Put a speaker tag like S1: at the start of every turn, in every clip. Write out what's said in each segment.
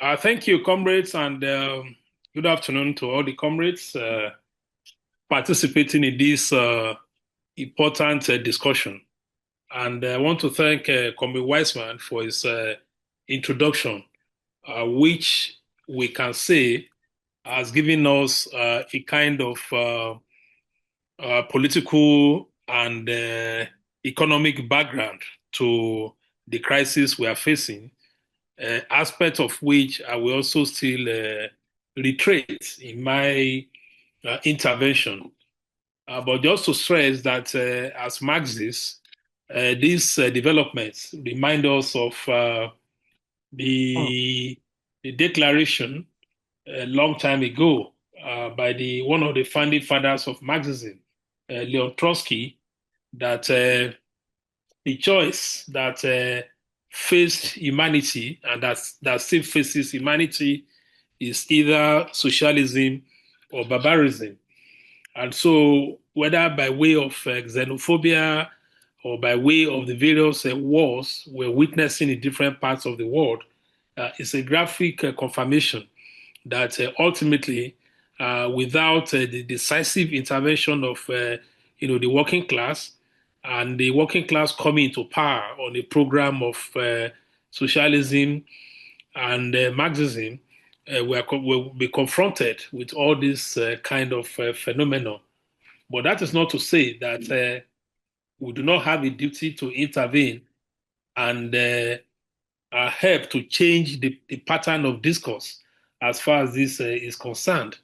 S1: Thank you, comrades, and good afternoon to all the comrades participating in this important discussion. And I want to thank Comrade Wiseman for his introduction, which we can say has given us a kind of political and economic background to the crisis we are facing, aspect of which I will also still reiterate in my intervention. But just to stress that as Marxists, these developments remind us of the, the declaration a long time ago by the one of the founding fathers of Marxism, Leon Trotsky, that the choice that faced humanity and that still faces humanity is either socialism or barbarism. And so, whether by way of xenophobia or by way of the various wars we're witnessing in different parts of the world, it's a graphic confirmation that ultimately, without the decisive intervention of the working class, and the working class coming into power on a program of socialism and Marxism, we'll be confronted with all this kind of phenomenon. But that is not to say that we do not have a duty to intervene and help to change the pattern of discourse as far as this is concerned.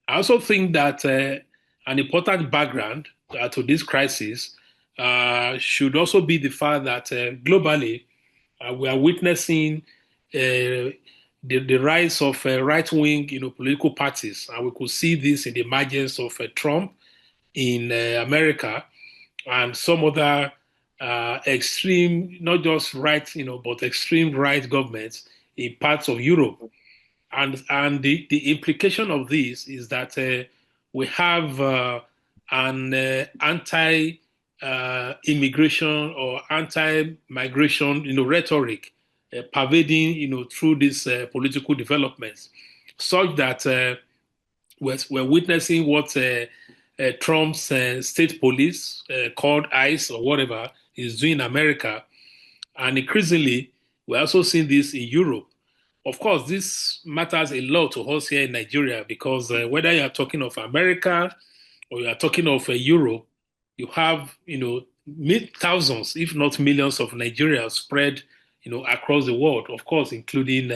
S1: I also think that an important background to this crisis should also be the fact that globally we are witnessing the rise of right-wing, political parties, and we could see this in the emergence of Trump in America and some other extreme, not just right, but extreme right governments in parts of Europe. And the implication of this is that we have an anti immigration or anti-migration, rhetoric pervading, through these political developments, such that we're witnessing what Trump's state police, called ICE or whatever, is doing in America, and increasingly we're also seeing this in Europe. Of course, this matters a lot to us here in Nigeria because whether you are talking of America or you are talking of Europe, you have, thousands, if not millions, of Nigerians spread, across the world. Of course, including,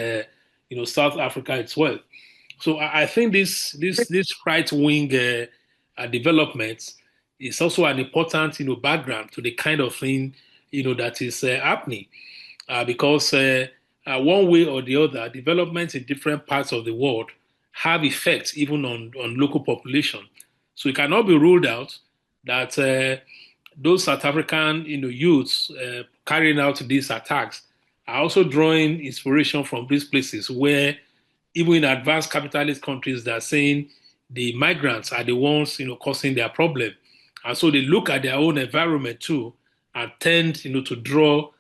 S1: South Africa as well. So I think this right wing development is also an important, background to the kind of thing, that is happening because one way or the other, developments in different parts of the world have effects even on local population. So it cannot be ruled out that those South African youths carrying out these attacks are also drawing inspiration from these places where even in advanced capitalist countries they're saying the migrants are the ones causing their problem. And so they look at their own environment too and tend to draw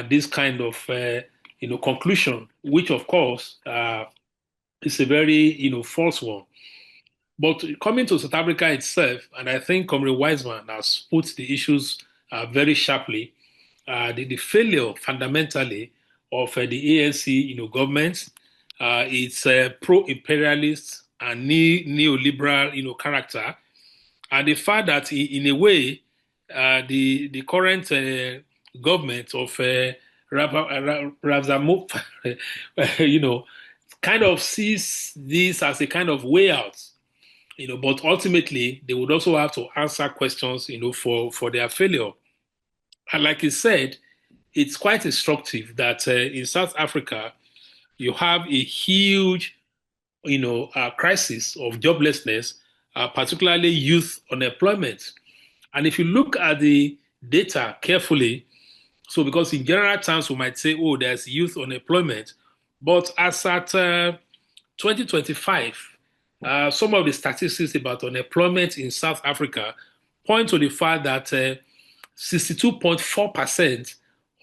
S1: this kind of conclusion, which of course is a very false one. But coming to South Africa itself, and I think Comrade Wiseman has put the issues very sharply, the failure fundamentally of the ANC government, its pro-imperialist and neoliberal character, and the fact that in a way the current government of Ravzamov, kind of sees this as a kind of way out, but ultimately they would also have to answer questions, for their failure. And like he said, it's quite instructive that in South Africa you have a huge, crisis of joblessness, particularly youth unemployment. And if you look at the data carefully, so because in general terms we might say, oh, there's youth unemployment, but as at 2025, some of the statistics about unemployment in South Africa point to the fact that 62.4%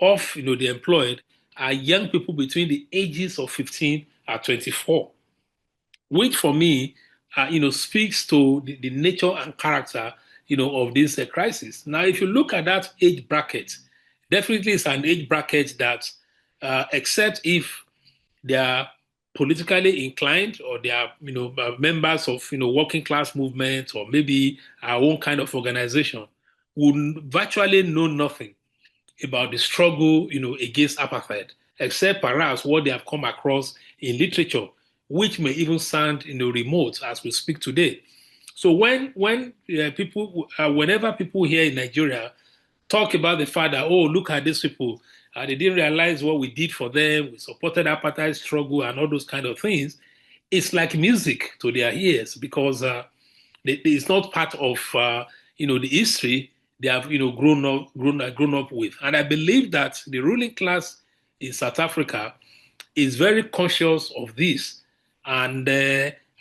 S1: of the employed are young people between the ages of 15 24, which for me, speaks to the nature and character, of this crisis. Now, if you look at that age bracket, definitely it's an age bracket that, except if they are politically inclined or they are, members of, working class movement or maybe our own kind of organization, would virtually know nothing about the struggle, against apartheid, except perhaps what they have come across in literature, which may even sound, remote as we speak today. So whenever people here in Nigeria talk about the fact that, oh, look at these people, they didn't realize what we did for them, we supported apartheid struggle and all those kind of things, it's like music to their ears because it's not part of the history they have grown up with. And I believe that the ruling class in South Africa is very conscious of this. And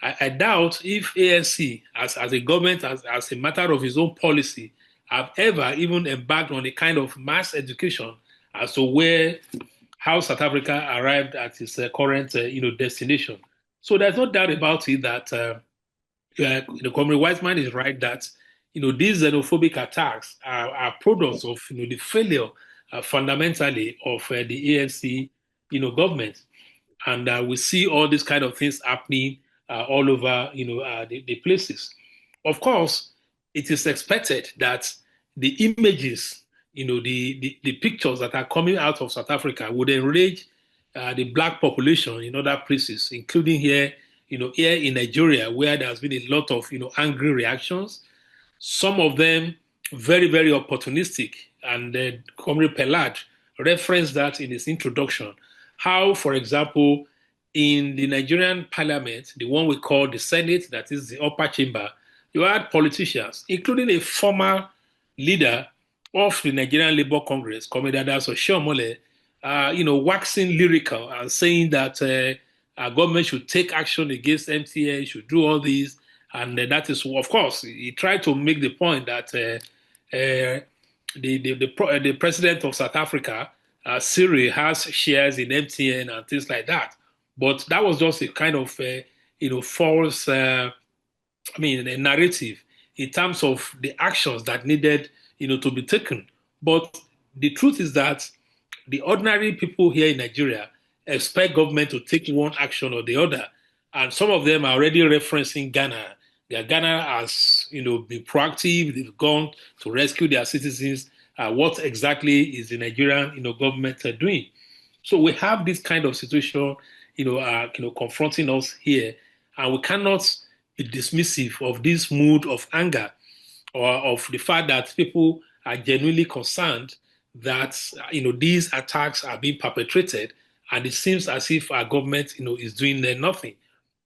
S1: I doubt if ANC, as a government, as a matter of its own policy, have ever even embarked on a kind of mass education as to how South Africa arrived at its current destination. So there's no doubt about it that Comrade Wiseman is right that these xenophobic attacks are products of the failure fundamentally of the ANC government, and we see all these kind of things happening all over the places. Of course, it is expected that the images, the pictures that are coming out of South Africa would enrage the black population in other places, including here in Nigeria, where there's been a lot of, angry reactions, some of them very, very opportunistic. And Comrade Pelad referenced that in his introduction. How, for example, in the Nigerian parliament, the one we call the Senate, that is the upper chamber, you had politicians, including a former leader of the Nigerian Labour Congress, Comrade Oshiomhole, waxing lyrical and saying that our government should take action against MTN, should do all these. And that is, of course, he tried to make the point that the president of South Africa, Cyril, has shares in MTN and things like that. But that was just a kind of, false, a narrative in terms of the actions that needed, to be taken. But the truth is that the ordinary people here in Nigeria expect government to take one action or the other. And some of them are already referencing Ghana. Ghana has, been proactive. They've gone to rescue their citizens. What exactly is the Nigerian, government doing? So we have this kind of situation, confronting us here, and we cannot be dismissive of this mood of anger or of the fact that people are genuinely concerned that these attacks are being perpetrated, and it seems as if our government is doing nothing.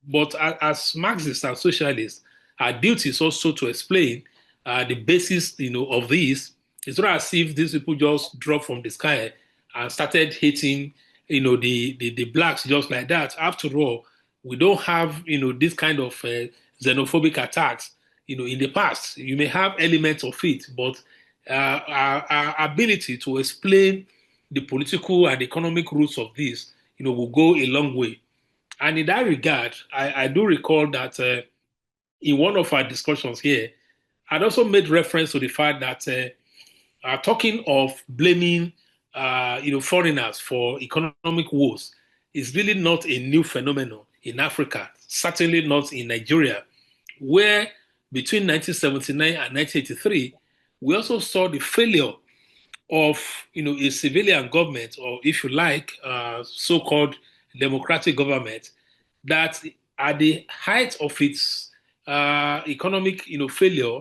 S1: But as Marxists and socialists, our duty is also to explain the basis of this. It's not as if these people just dropped from the sky and started hating the blacks just like that. After all, we don't have this kind of xenophobic attacks in the past. You may have elements of it, but our ability to explain the political and economic roots of this will go a long way. And in that regard, I do recall that in one of our discussions here, I'd also made reference to the fact that talking of blaming foreigners for economic woes is really not a new phenomenon in Africa, certainly not in Nigeria, where between 1979 and 1983, we also saw the failure of a civilian government, or if you like, so-called democratic government, that at the height of its economic failure,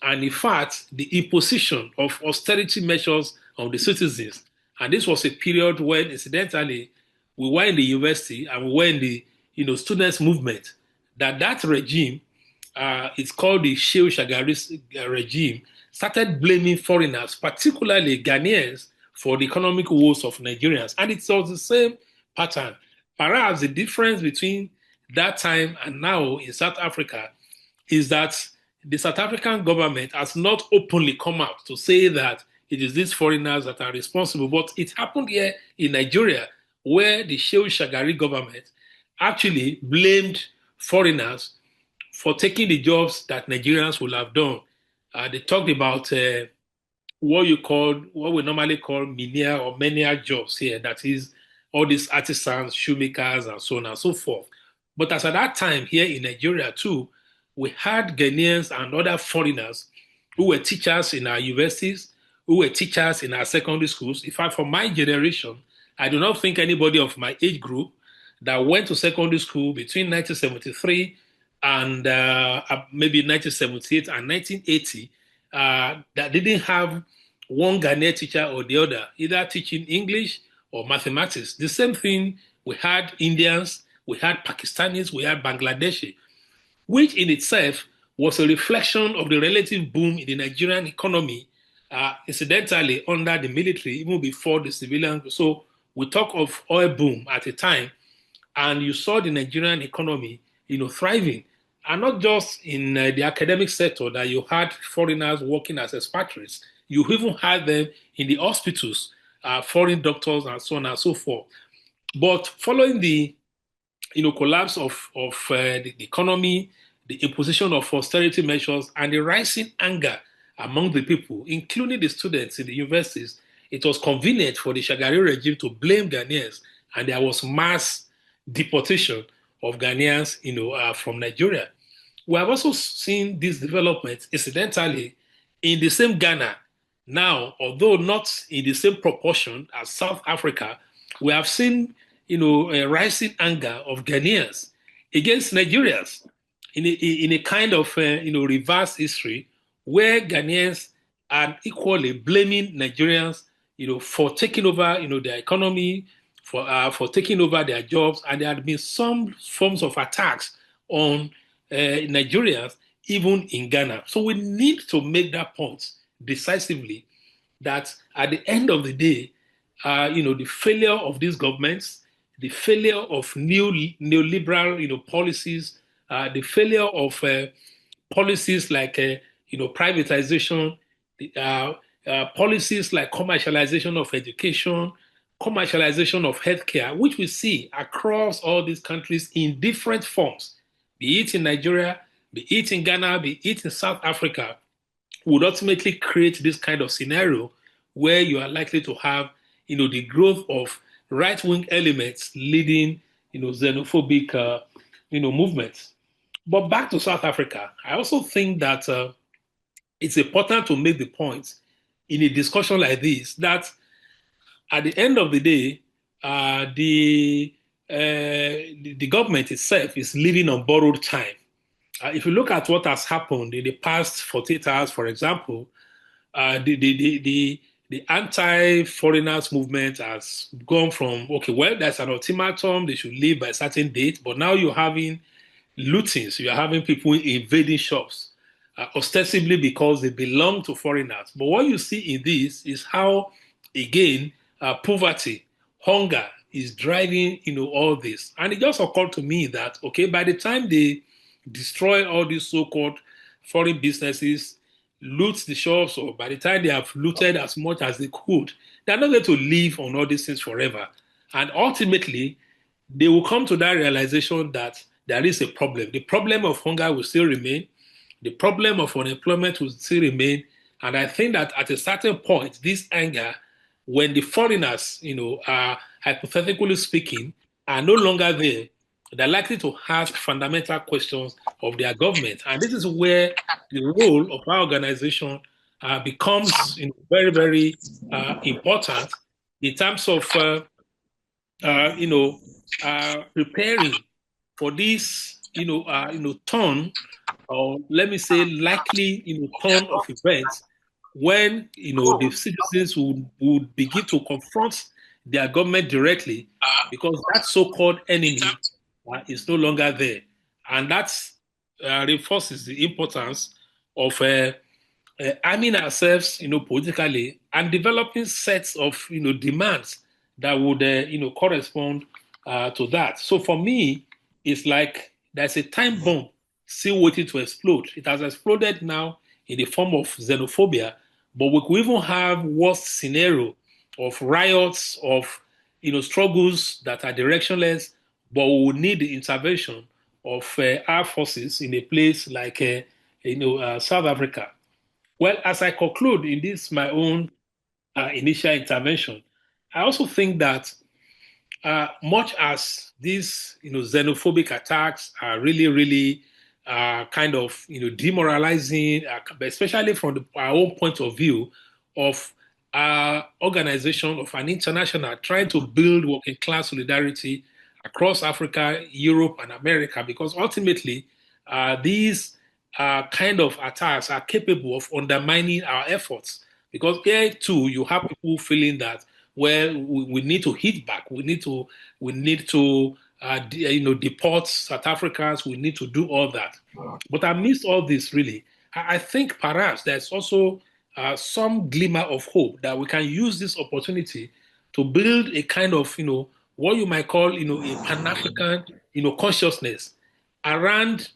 S1: and in fact the imposition of austerity measures on the citizens. And this was a period when, incidentally, we were in the university and we were in the students movement. That regime, it's called the Shehu Shagari regime, started blaming foreigners, particularly Ghanaians, for the economic woes of Nigerians. And it was the same pattern. Perhaps the difference between that time and now in South Africa is that the South African government has not openly come out to say that it is these foreigners that are responsible. But it happened here in Nigeria, where the Shehu Shagari government actually blamed foreigners for taking the jobs that Nigerians would have done. They talked about what we normally call menial or menial jobs here. That is all these artisans, shoemakers, and so on and so forth. But as at that time here in Nigeria too, we had Ghanaians and other foreigners who were teachers in our universities, who were teachers in our secondary schools. In fact, for my generation, I do not think anybody of my age group that went to secondary school between 1973 and maybe 1978 and 1980 that didn't have one Ghanaian teacher or the other, either teaching English or mathematics. The same thing, we had Indians, we had Pakistanis, we had Bangladeshi, which in itself was a reflection of the relative boom in the Nigerian economy, incidentally under the military, even before the civilian. So we talk of oil boom at a time, and you saw the Nigerian economy, thriving, and not just in the academic sector that you had foreigners working as expatriates. You even had them in the hospitals, foreign doctors, and so on and so forth. But following the collapse of the economy, the imposition of austerity measures, and the rising anger among the people, including the students in the universities, it was convenient for the Shagari regime to blame Ghanaians, and there was mass deportation of Ghanaians, from Nigeria. We have also seen this development, incidentally, in the same Ghana. Now, although not in the same proportion as South Africa, we have seen, a rising anger of Ghanaians against Nigerians in a kind of, reverse history where Ghanaians are equally blaming Nigerians, for taking over, their economy, for taking over their jobs, and there had been some forms of attacks on Nigerians, even in Ghana. So we need to make that point decisively that at the end of the day, the failure of these governments, the failure of neoliberal, policies, the failure of policies like, privatization, policies like commercialization of education, commercialization of healthcare, which we see across all these countries in different forms, be it in Nigeria, be it in Ghana, be it in South Africa, would ultimately create this kind of scenario where you are likely to have, the growth of right-wing elements leading, xenophobic, movements. But back to South Africa, I also think that it's important to make the point in a discussion like this that at the end of the day, the government itself is living on borrowed time. If you look at what has happened in the past 48 hours, for example, the anti-foreigners movement has gone from, okay, well, there's an ultimatum, they should leave by a certain date, but now you're having lootings, you're having people invading shops, ostensibly because they belong to foreigners. But what you see in this is how, again, poverty, hunger is driving, all this. And it just occurred to me that, okay, by the time they destroy all these so-called foreign businesses, loot the shops, or by the time they have looted as much as they could, they're not going to live on all these things forever. And ultimately, they will come to that realization that there is a problem. The problem of hunger will still remain. The problem of unemployment will still remain. And I think that at a certain point, this anger, when the foreigners, are hypothetically speaking, are no longer there, they're likely to ask fundamental questions of their government. And this is where the role of our organization becomes very, very important in terms of, preparing for this, turn, or let me say likely, turn of events when, the citizens would begin to confront their government directly because that so-called enemy is no longer there. And that reinforces the importance of arming ourselves, politically and developing sets of, demands that would, correspond to that. So for me, it's like there's a time bomb still waiting to explode. It has exploded now in the form of xenophobia, but we could even have worse scenario of riots, of, struggles that are directionless, but we will need the intervention of our forces in a place like South Africa. Well, as I conclude in this my own initial intervention, I also think that much as these xenophobic attacks are really really kind of demoralizing, especially from our own point of view of organization of an international trying to build working class solidarity across Africa, Europe, and America, because ultimately these kind of attacks are capable of undermining our efforts. Because here too, you have people feeling that well, we need to hit back. We need to deport South Africans. We need to do all that. But amidst all this, really, I think perhaps there's also some glimmer of hope that we can use this opportunity to build a kind of what you might call a Pan-African consciousness around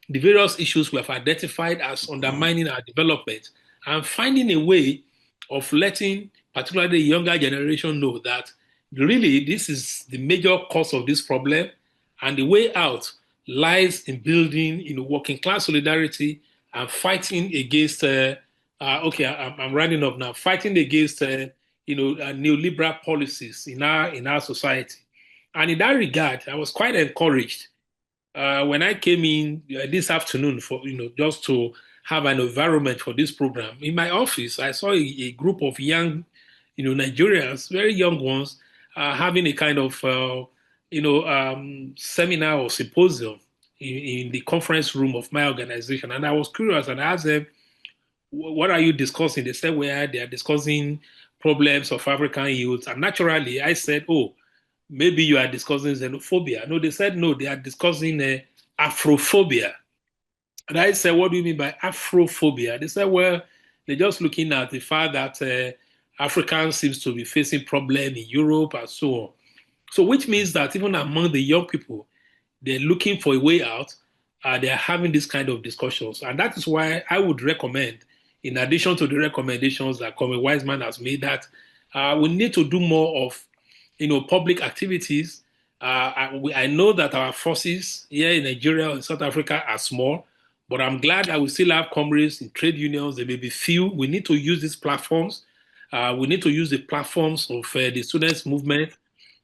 S1: the various issues we have identified as undermining our development, and finding a way of letting particularly the younger generation know that really this is the major cause of this problem, and the way out lies in building working class solidarity and fighting against I'm rounding up now, fighting against neoliberal policies in our society. And in that regard, I was quite encouraged when I came in this afternoon for just to have an environment for this program. In my office, I saw a group of young, Nigerians, very young ones, having a kind of seminar or symposium in the conference room of my organization. And I was curious and I asked them, what are you discussing? They said, well, they are discussing problems of African youth. And naturally, I said, oh, maybe you are discussing xenophobia. No, they said, no, they are discussing Afrophobia. And I said, what do you mean by Afrophobia? They said, well, they're just looking at the fact that Africans seems to be facing problems in Europe and so on. So which means that even among the young people, they're looking for a way out. They're having this kind of discussions. And that is why I would recommend, in addition to the recommendations that Kwame Wiseman has made, that we need to do more of public activities. I know that our forces here in Nigeria and South Africa are small, but I'm glad that we still have comrades in trade unions. There may be few. We need to use these platforms. We need to use the platforms of the students' movement,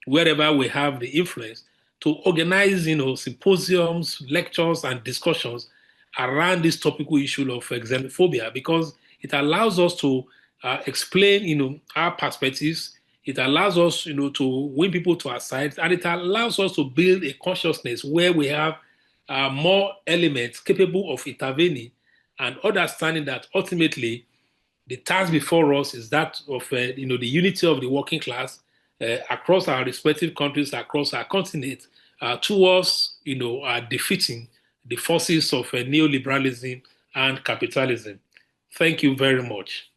S1: wherever we have the influence, to organize, symposiums, lectures, and discussions around this topical issue of xenophobia, because it allows us to explain, our perspectives. It allows us, to win people to our side, and it allows us to build a consciousness where we have more elements capable of intervening and understanding that ultimately the task before us is that of the unity of the working class across our respective countries, across our continent, towards defeating the forces of neoliberalism and capitalism. Thank you very much.